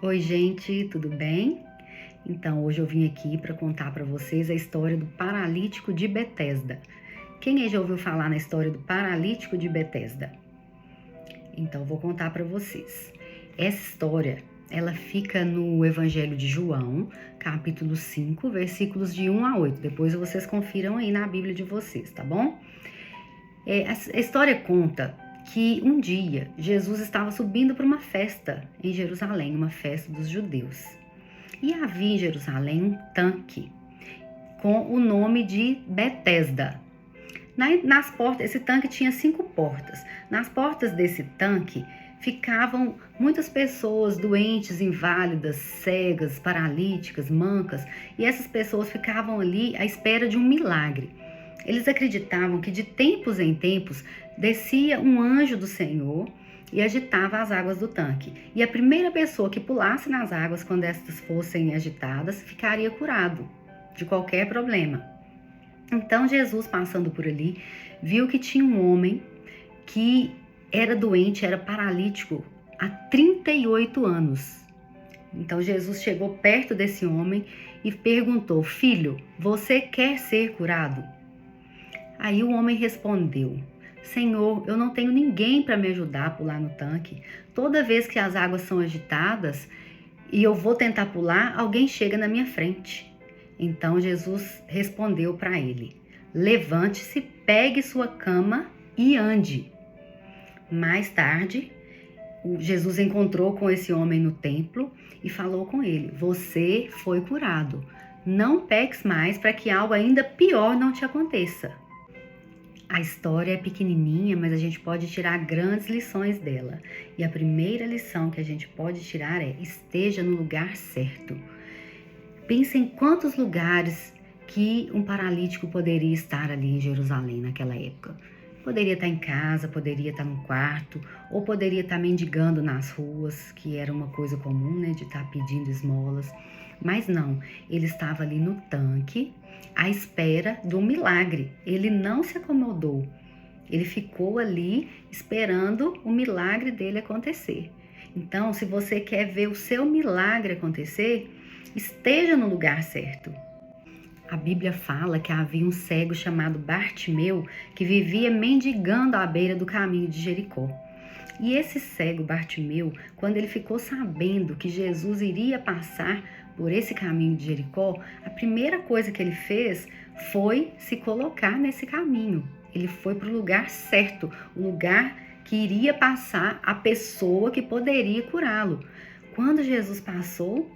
Oi, gente, tudo bem? Então, hoje eu vim aqui para contar para vocês a história do paralítico de Betesda. Quem aí já ouviu falar na história do paralítico de Betesda? Então, eu vou contar para vocês. Essa história, ela fica no Evangelho de João, capítulo 5, versículos de 1 a 8. Depois vocês confiram aí na Bíblia de vocês, tá bom? A história conta que um dia Jesus estava subindo para uma festa em Jerusalém, uma festa dos judeus. E havia em Jerusalém um tanque com o nome de Betesda. Nas portas, esse tanque tinha 5 portas. Nas portas desse tanque ficavam muitas pessoas doentes, inválidas, cegas, paralíticas, mancas, e essas pessoas ficavam ali à espera de um milagre. Eles acreditavam que de tempos em tempos descia um anjo do Senhor e agitava as águas do tanque. E a primeira pessoa que pulasse nas águas quando estas fossem agitadas ficaria curado de qualquer problema. Então Jesus, passando por ali, viu que tinha um homem que era doente, era paralítico há 38 anos. Então Jesus chegou perto desse homem e perguntou: "Filho, você quer ser curado?" Aí o homem respondeu: "Senhor, eu não tenho ninguém para me ajudar a pular no tanque. Toda vez que as águas são agitadas e eu vou tentar pular, alguém chega na minha frente." Então Jesus respondeu para ele: "Levante-se, pegue sua cama e ande." Mais tarde, Jesus encontrou com esse homem no templo e falou com ele: "Você foi curado. Não peques mais para que algo ainda pior não te aconteça." A história é pequenininha, mas a gente pode tirar grandes lições dela. E a primeira lição que a gente pode tirar é: esteja no lugar certo. Pense em quantos lugares que um paralítico poderia estar ali em Jerusalém naquela época. Poderia estar em casa, poderia estar no quarto, ou poderia estar mendigando nas ruas, que era uma coisa comum, né, de estar pedindo esmolas. Mas não, ele estava ali no tanque, à espera do milagre. Ele não se acomodou. Ele ficou ali esperando o milagre dele acontecer. Então, se você quer ver o seu milagre acontecer, esteja no lugar certo. A Bíblia fala que havia um cego chamado Bartimeu que vivia mendigando à beira do caminho de Jericó. E esse cego Bartimeu, quando ele ficou sabendo que Jesus iria passar por esse caminho de Jericó, a primeira coisa que ele fez foi se colocar nesse caminho. Ele foi para o lugar certo, o lugar que iria passar a pessoa que poderia curá-lo. Quando Jesus passou,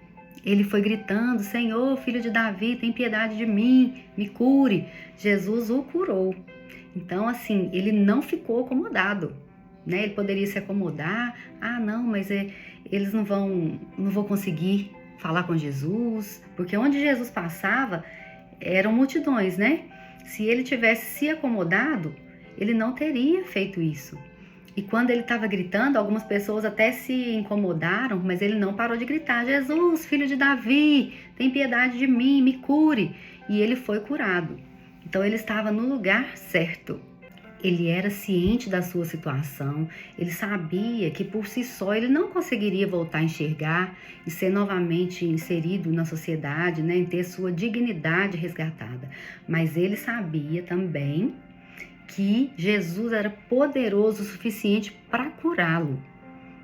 ele foi gritando: "Senhor, filho de Davi, tem piedade de mim, me cure." Jesus o curou. Então, assim, ele não ficou acomodado, né? Ele poderia se acomodar: "Ah, não, mas eles não vão conseguir falar com Jesus", porque onde Jesus passava eram multidões, né? Se ele tivesse se acomodado, ele não teria feito isso. E quando ele estava gritando, algumas pessoas até se incomodaram, mas ele não parou de gritar: "Jesus, filho de Davi, tem piedade de mim, me cure." E ele foi curado. Então ele estava no lugar certo. Ele era ciente da sua situação, ele sabia que por si só ele não conseguiria voltar a enxergar e ser novamente inserido na sociedade, né, e ter sua dignidade resgatada. Mas ele sabia também que Jesus era poderoso o suficiente para curá-lo.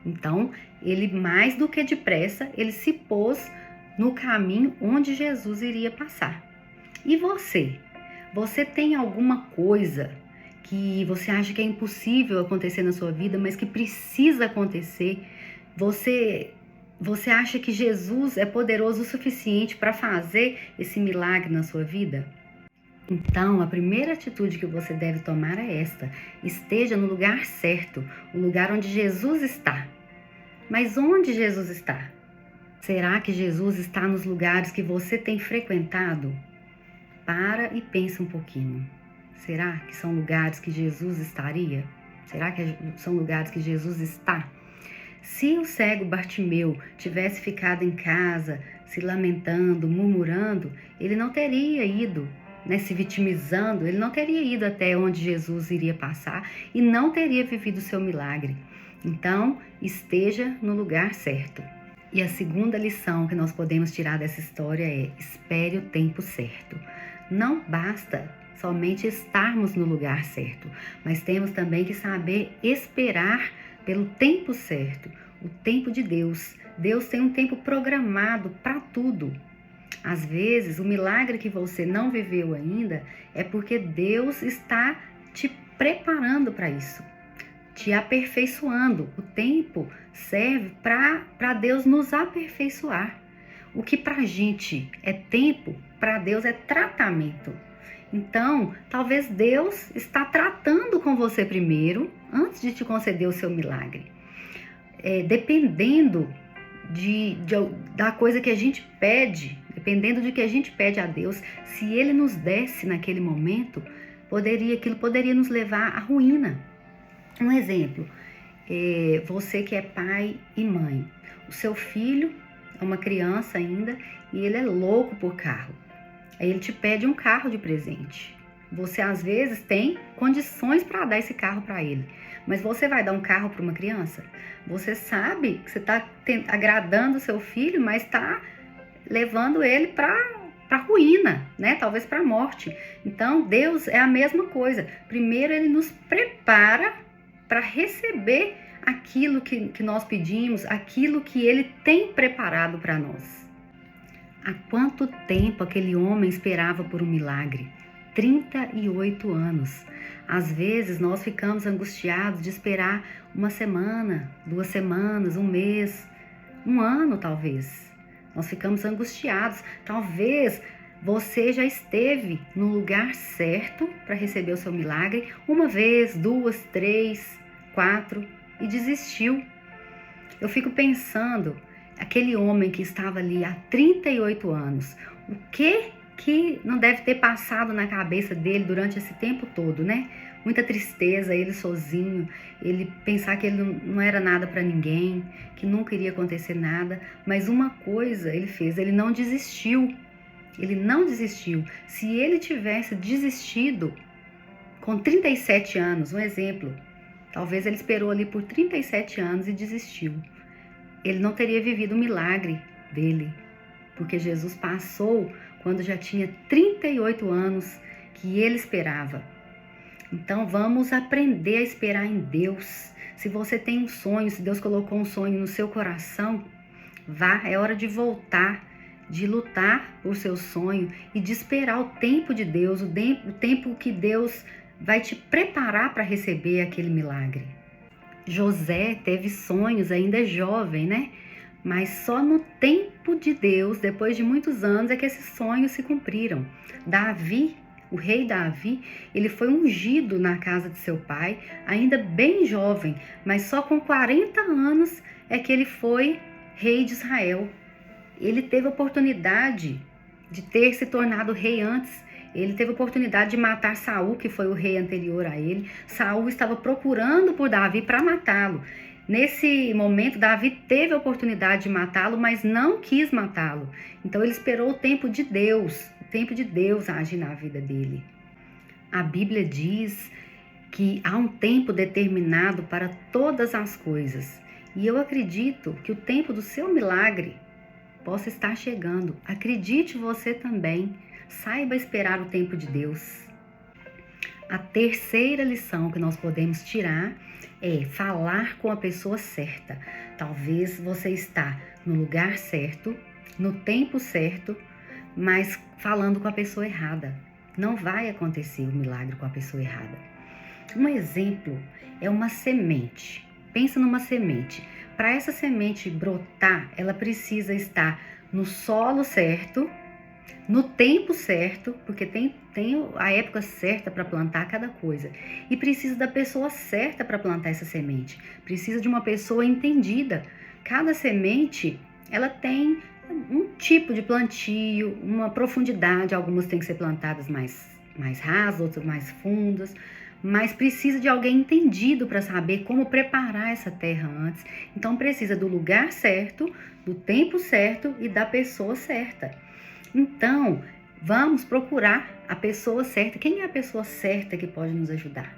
Então, ele mais do que depressa, ele se pôs no caminho onde Jesus iria passar. E você? Você tem alguma coisa que você acha que é impossível acontecer na sua vida, mas que precisa acontecer? Você acha que Jesus é poderoso o suficiente para fazer esse milagre na sua vida? Então, a primeira atitude que você deve tomar é esta: esteja no lugar certo, o lugar onde Jesus está. Mas onde Jesus está? Será que Jesus está nos lugares que você tem frequentado? Para e pensa um pouquinho. Será que são lugares que Jesus estaria? Será que são lugares que Jesus está? Se o cego Bartimeu tivesse ficado em casa, se lamentando, murmurando, ele não teria ido, né, se vitimizando, ele não teria ido até onde Jesus iria passar e não teria vivido o seu milagre. Então, esteja no lugar certo. E a segunda lição que nós podemos tirar dessa história é: espere o tempo certo. Não basta somente estarmos no lugar certo, mas temos também que saber esperar pelo tempo certo, o tempo de Deus. Deus tem um tempo programado para tudo. Às vezes, o milagre que você não viveu ainda é porque Deus está te preparando para isso, te aperfeiçoando. O tempo serve para Deus nos aperfeiçoar. O que para a gente é tempo, para Deus é tratamento. Então, talvez Deus está tratando com você primeiro, antes de te conceder o seu milagre. Dependendo da coisa que a gente pede, dependendo do que a gente pede a Deus, se Ele nos desse naquele momento, aquilo poderia nos levar à ruína. Um exemplo, você que é pai e mãe, o seu filho é uma criança ainda e ele é louco por carro. Aí ele te pede um carro de presente. Você às vezes tem condições para dar esse carro para ele, mas você vai dar um carro para uma criança? Você sabe que você está agradando o seu filho, mas está levando ele para ruína, né? Talvez para a morte. Então Deus é a mesma coisa. Primeiro Ele nos prepara para receber aquilo que nós pedimos, aquilo que Ele tem preparado para nós. Há quanto tempo aquele homem esperava por um milagre? 38 anos. Às vezes nós ficamos angustiados de esperar uma semana, 2 semanas, um mês, um ano talvez. Nós ficamos angustiados. Talvez você já esteve no lugar certo para receber o seu milagre 1 vez, 2, 3, 4 e desistiu. Eu fico pensando, aquele homem que estava ali há 38 anos, o que não deve ter passado na cabeça dele durante esse tempo todo, né? Muita tristeza, ele sozinho, ele pensar que ele não era nada para ninguém, que nunca iria acontecer nada, mas uma coisa ele fez, ele não desistiu. Ele não desistiu. Se ele tivesse desistido com 37 anos, um exemplo, talvez ele esperou ali por 37 anos e desistiu. Ele não teria vivido o milagre dele, porque Jesus passou quando já tinha 38 anos que ele esperava. Então vamos aprender a esperar em Deus. Se você tem um sonho, se Deus colocou um sonho no seu coração, vá, é hora de voltar, de lutar por seu sonho e de esperar o tempo de Deus, o tempo que Deus vai te preparar para receber aquele milagre. José teve sonhos ainda jovem, né? Mas só no tempo de Deus, depois de muitos anos, é que esses sonhos se cumpriram. Davi, o rei Davi, ele foi ungido na casa de seu pai, ainda bem jovem, mas só com 40 anos é que ele foi rei de Israel. Ele teve a oportunidade de ter se tornado rei antes. Ele teve a oportunidade de matar Saul, que foi o rei anterior a ele. Saul estava procurando por Davi para matá-lo. Nesse momento, Davi teve a oportunidade de matá-lo, mas não quis matá-lo. Então ele esperou o tempo de Deus agir na vida dele. A Bíblia diz que há um tempo determinado para todas as coisas. E eu acredito que o tempo do seu milagre possa estar chegando. Acredite você também. Saiba esperar o tempo de Deus. A terceira lição que nós podemos tirar é falar com a pessoa certa. Talvez você está no lugar certo, no tempo certo, mas falando com a pessoa errada. Não vai acontecer o milagre com a pessoa errada. Um exemplo é uma semente. Pensa numa semente. Para essa semente brotar, ela precisa estar no solo certo, no tempo certo, porque tem a época certa para plantar cada coisa. E precisa da pessoa certa para plantar essa semente. Precisa de uma pessoa entendida. Cada semente, ela tem um tipo de plantio, uma profundidade. Algumas têm que ser plantadas mais rasas, outras mais fundas. Mas precisa de alguém entendido para saber como preparar essa terra antes. Então precisa do lugar certo, do tempo certo e da pessoa certa. Então, vamos procurar a pessoa certa. Quem é a pessoa certa que pode nos ajudar?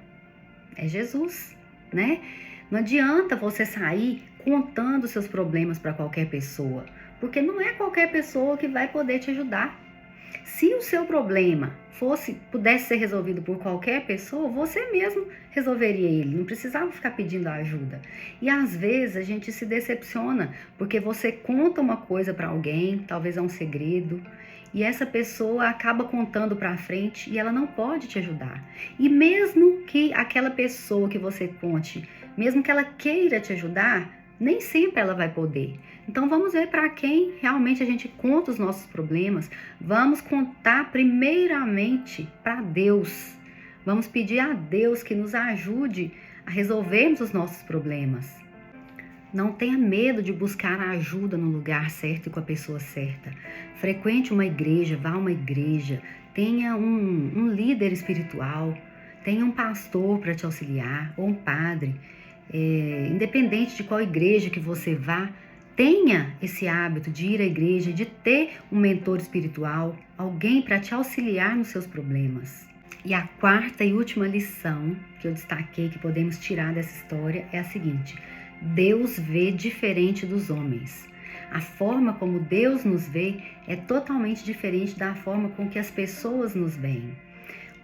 É Jesus, né? Não adianta você sair contando seus problemas para qualquer pessoa, porque não é qualquer pessoa que vai poder te ajudar. Se o seu problema pudesse ser resolvido por qualquer pessoa, você mesmo resolveria ele, não precisava ficar pedindo ajuda. E às vezes a gente se decepciona, porque você conta uma coisa para alguém, talvez é um segredo, e essa pessoa acaba contando para frente e ela não pode te ajudar. E mesmo que aquela pessoa que você conte, mesmo que ela queira te ajudar, nem sempre ela vai poder. Então vamos ver para quem realmente a gente conta os nossos problemas. Vamos contar primeiramente para Deus. Vamos pedir a Deus que nos ajude a resolvermos os nossos problemas. Não tenha medo de buscar a ajuda no lugar certo e com a pessoa certa. Frequente uma igreja, vá a uma igreja, tenha um líder espiritual, tenha um pastor para te auxiliar, ou um padre. Independente de qual igreja que você vá, tenha esse hábito de ir à igreja, de ter um mentor espiritual, alguém para te auxiliar nos seus problemas. E a quarta e última lição que eu destaquei que podemos tirar dessa história é a seguinte: Deus vê diferente dos homens. A forma como Deus nos vê é totalmente diferente da forma com que as pessoas nos veem.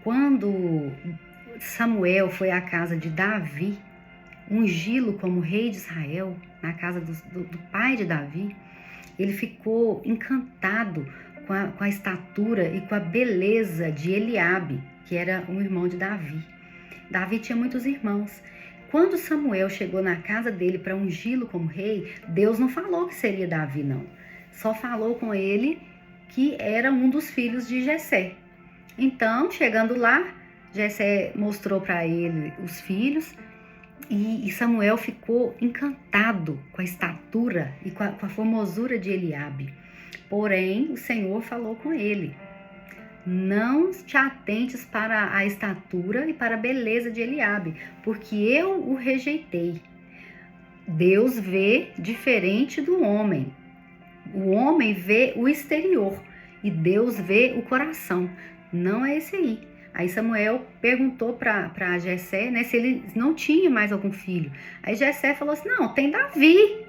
Quando Samuel foi à casa de Davi, ungí-lo como rei de Israel, na casa do pai de Davi, ele ficou encantado com a estatura e com a beleza de Eliabe, que era um irmão de Davi. Davi tinha muitos irmãos. Quando Samuel chegou na casa dele para ungí-lo como rei, Deus não falou que seria Davi, não. Só falou com ele que era um dos filhos de Jessé. Então, chegando lá, Jessé mostrou para ele os filhos e Samuel ficou encantado com a estatura e com a formosura de Eliabe. Porém, o Senhor falou com ele: não te atentes para a estatura e para a beleza de Eliabe, porque eu o rejeitei. Deus vê diferente do homem. O homem vê o exterior e Deus vê o coração. Não é esse aí. Aí Samuel perguntou para Jessé, né, se ele não tinha mais algum filho. Aí Jessé falou assim: não, tem Davi.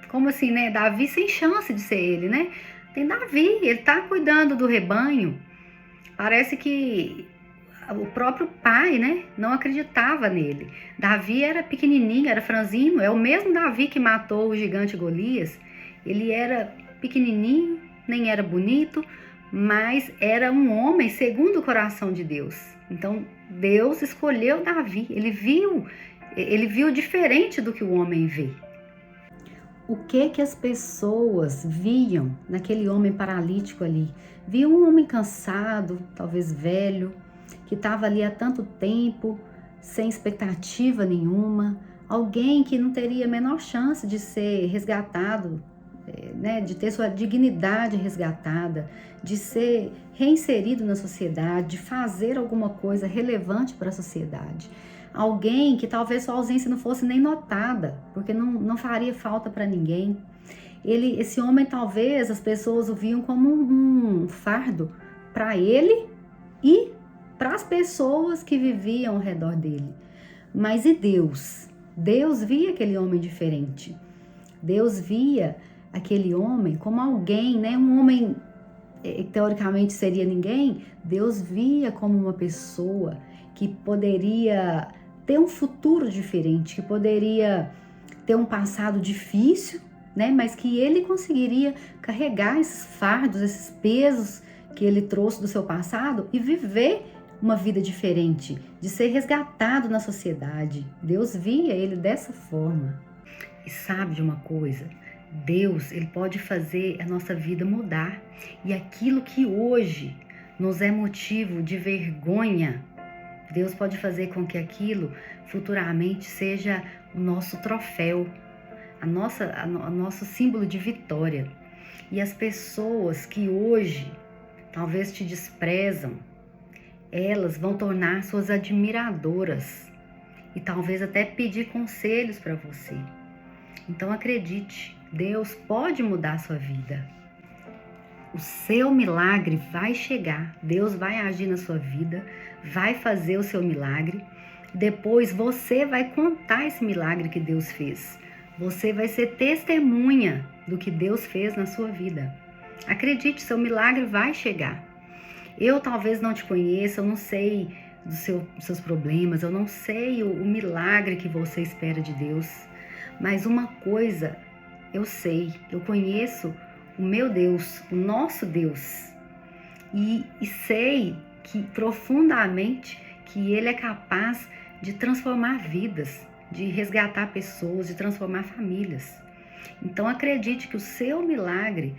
Como assim, né? Davi sem chance de ser ele, né? Tem Davi, ele tá cuidando do rebanho. Parece que o próprio pai, né, não acreditava nele. Davi era pequenininho, era franzino, é o mesmo Davi que matou o gigante Golias. Ele era pequenininho, nem era bonito, mas era um homem segundo o coração de Deus. Então, Deus escolheu Davi, ele viu diferente do que o homem vê. O que as pessoas viam naquele homem paralítico ali? Viam um homem cansado, talvez velho, que estava ali há tanto tempo, sem expectativa nenhuma, alguém que não teria a menor chance de ser resgatado, né, de ter sua dignidade resgatada, de ser reinserido na sociedade, de fazer alguma coisa relevante para a sociedade. Alguém que talvez sua ausência não fosse nem notada, porque não faria falta para ninguém. Esse homem, talvez as pessoas o viam como um fardo para ele e para as pessoas que viviam ao redor dele. Mas e Deus? Deus via aquele homem diferente. Deus via aquele homem como alguém, né? Um homem que teoricamente seria ninguém. Deus via como uma pessoa que poderia ter um futuro diferente, que poderia ter um passado difícil, né? Mas que ele conseguiria carregar esses fardos, esses pesos que ele trouxe do seu passado e viver uma vida diferente, de ser resgatado na sociedade. Deus via ele dessa forma. E sabe de uma coisa? Deus, ele pode fazer a nossa vida mudar. E aquilo que hoje nos é motivo de vergonha, Deus pode fazer com que aquilo futuramente seja o nosso troféu, o nosso símbolo de vitória. E as pessoas que hoje talvez te desprezam, elas vão tornar suas admiradoras e talvez até pedir conselhos para você. Então acredite, Deus pode mudar a sua vida. O seu milagre vai chegar, Deus vai agir na sua vida, vai fazer o seu milagre. Depois você vai contar esse milagre que Deus fez. Você vai ser testemunha do que Deus fez na sua vida. Acredite, seu milagre vai chegar. Eu talvez não te conheça, eu não sei dos seus problemas, eu não sei o milagre que você espera de Deus, mas uma coisa eu sei, eu conheço o meu Deus, o nosso Deus, e sei que profundamente que Ele é capaz de transformar vidas, de resgatar pessoas, de transformar famílias. Então acredite que o seu milagre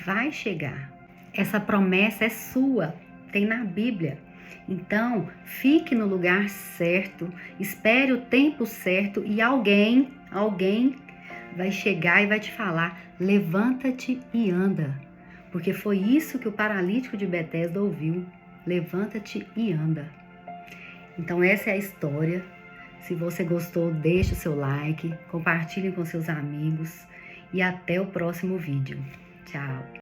vai chegar. Essa promessa é sua, tem na Bíblia. Então, fique no lugar certo, espere o tempo certo e alguém vai chegar e vai te falar: levanta-te e anda. Porque foi isso que o paralítico de Betesda ouviu: levanta-te e anda. Então essa é a história. Se você gostou, deixe o seu like, compartilhe com seus amigos e até o próximo vídeo. Tchau!